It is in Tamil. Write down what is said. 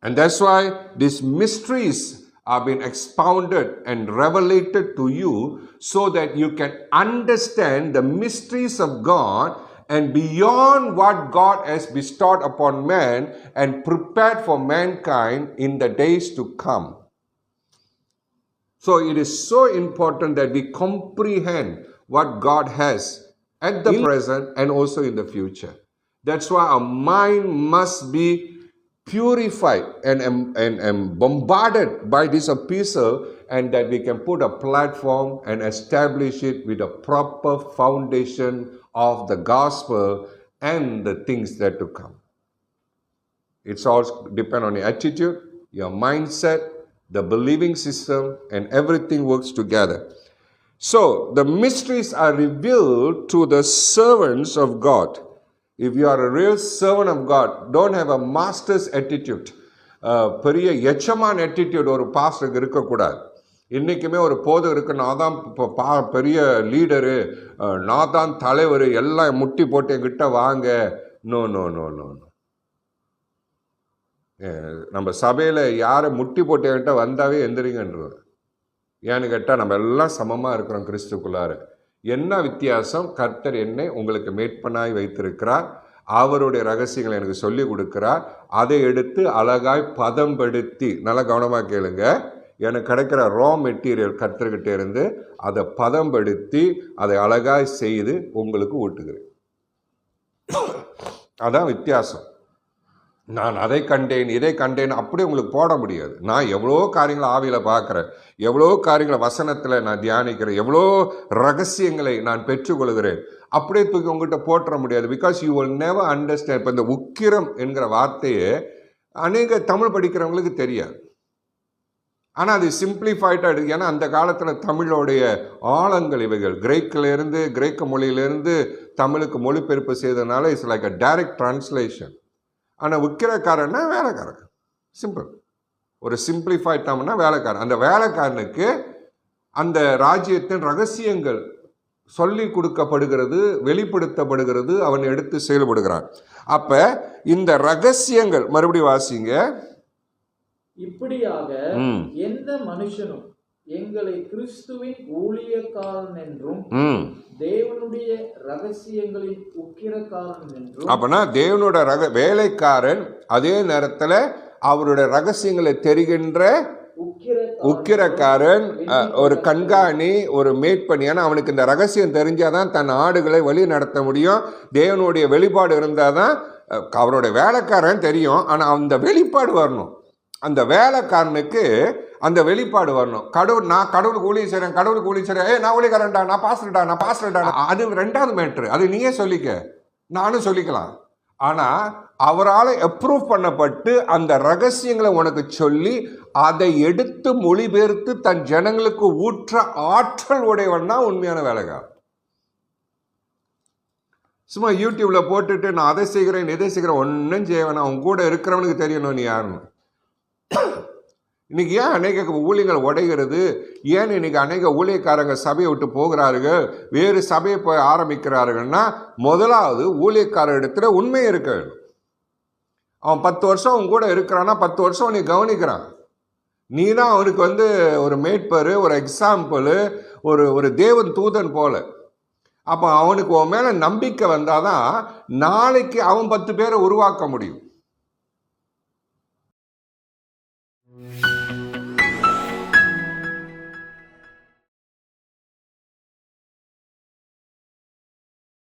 And that's why these mysteries are being expounded and revelated to you so that you can understand the mysteries of God and beyond what God has bestowed upon man and prepared for mankind in the days to come. So it is so important that we comprehend what God has at the present and also in the future. That's why our mind must be purified and bombarded by this epistle, and that we can put a platform and establish it with a proper foundation of the gospel and the things that to come. It's all depend on your attitude, your mindset, the believing system, and everything works together. So the mysteries are revealed to the servants of God. If you are a real servant of God, don't have a master's attitude. பெரிய எச்சமான attitude ஒரு பாஸ்டருக்கு இருக்கக்கூடாது. இன்றைக்குமே ஒரு போதும் இருக்கு, நான் தான் பெரிய லீடரு, நான் தான் தலைவர், எல்லாம் முட்டி போட்டு என்கிட்ட வாங்க. No no no no no. நம்ம சபையில் யாரை முட்டி போட்டு என்கிட்ட வந்தாவே எந்திரிங்கன்றார். ஏன்னு கேட்டால் நம்ம எல்லாம் சமமாக இருக்கிறோம் கிறிஸ்துக்குள்ளார. என்ன வித்தியாசம்? கர்த்தர் என்னை உங்களுக்கு மேற்பனாய் வைத்திருக்கிறார், அவருடைய ரகசியங்களை எனக்கு சொல்லி கொடுக்கிறார். அதை எடுத்து அழகாய் பதம்படுத்தி, நல்லா கவனமாக கேளுங்க, எனக்கு கிடைக்கிற ரா மெட்டீரியல் கர்த்தர்கிட்ட இருந்து அதை பதம்படுத்தி அதை அழகாய் செய்து உங்களுக்கு ஊட்டுகிறேன். அதான் வித்தியாசம். நான் அதை கண்டேன் இதை கண்டேன் அப்படி உங்களுக்கு போட முடியாது. நான் எவ்வளோ காரியங்களை ஆவியில் பார்க்குறேன், எவ்வளோ காரியங்களை வசனத்தில் நான் தியானிக்கிறேன், எவ்வளோ ரகசியங்களை நான் பெற்றுக்கொள்கிறேன், அப்படியே தூக்கி உங்கள்கிட்ட போட்டுற முடியாது. Because you will never understand. இப்போ இந்த உக்கிரம் என்கிற வார்த்தையே அநேக தமிழ் படிக்கிறவங்களுக்கு தெரியாது. ஆனால் அது சிம்பிளிஃபைடாக எடுக்கு. ஏன்னா அந்த காலத்தில் தமிழோடைய ஆழங்கள் இவைகள் கிரேக்க மொழியிலேருந்து தமிழுக்கு மொழிபெயர்ப்பு செய்ததுனால it's like a direct translation. ஆனால் விற்கிறக்காரன்னா வேலைக்காரன், சிம்பிள். ஒரு சிம்பிளிஃபைட் டேர்ம்னா வேலைக்காரன். அந்த வேலைக்காரனுக்கு அந்த ராஜ்யத்தின் ரகசியங்கள் சொல்லி கொடுக்கப்படுகிறது, வெளிப்படுத்தப்படுகிறது, அவன் எடுத்து செயல்படுகிறான். அப்போ இந்த ரகசியங்கள் மறுபடியும் வாசிங்க. இப்படியாக எந்த மனுஷனும் எங்களை கிறிஸ்துவின் ஊழியக்காரன் என்றும் தேவனுடைய ரகசியங்களின் உக்கிரக்காரன் என்றும். அப்பனா தேவனோட வேலைக்காரன், அதே நேரத்தில் அவருடைய ரகசியங்களை தெரிகின்ற உக்கிரக்காரன், ஒரு கண்காணி, ஒரு மேற்பணி. ஏன்னா அவனுக்கு இந்த ரகசியம் தெரிஞ்சாதான் தன் ஆடுகளை வழி நடத்த முடியும். தேவனுடைய வெளிப்பாடு இருந்தாதான் அவருடைய வேலைக்காரன் தெரியும். ஆனால் அந்த வெளிப்பாடு வரணும், அந்த வேலைக்காரனுக்கு அந்த வெளிப்பாடு வரணும். நான் கடவுளுக்கு ஊழியம் செய்கிறேன், கடவுளுக்கு ஊழியம் செய்கிறேன், நான் ஊழியக்காரன்டா, நான் பாஸ்டர்டா, அது ரெண்டாவது மேட்ரு. அது நீயே சொல்லிக்க, நானும் சொல்லிக்கலாம். ஆனால் அவரால் அப்ரூவ் பண்ணப்பட்டு அந்த ரகசியங்களை உனக்கு சொல்லி அதை எடுத்து மொழிபெயர்த்து தன் ஜனங்களுக்கு ஊற்ற ஆற்றல் உடையவன் தான் உண்மையான வேலைக்காரன். சும்மா யூடியூப்ல போட்டுட்டு நான் அதை செய்கிறேன் இதை செய்கிறேன் ஒன்றும் செய்வேன், அவன் கூட இருக்கிறவனுக்கு தெரியணும் நீ யாருன்னு. இன்னைக்கு ஏன் அநேக ஊழியங்கள் உடைகிறது? ஏன் இன்னைக்கு அநேக ஊழியக்காரங்க சபையை விட்டு போகிறார்கள், வேறு சபையை போய் ஆரம்பிக்கிறார்கள்னா, முதலாவது ஊழியக்கார இடத்துல உண்மை இருக்க வேண்டும். அவன் 10 வருஷம் அவன் கூட இருக்கிறான்னா 10 வருஷம் நீ கவனிக்கிறான். நீ தான் அவனுக்கு ஒரு மேட்பரு, ஒரு எக்ஸாம்பிள், ஒரு தேவன் தூதன் போல. அப்போ அவனுக்கு உன் மேலே நம்பிக்கை வந்தாதான் நாளைக்கு அவன் 10 பேரை உருவாக்க முடியும்.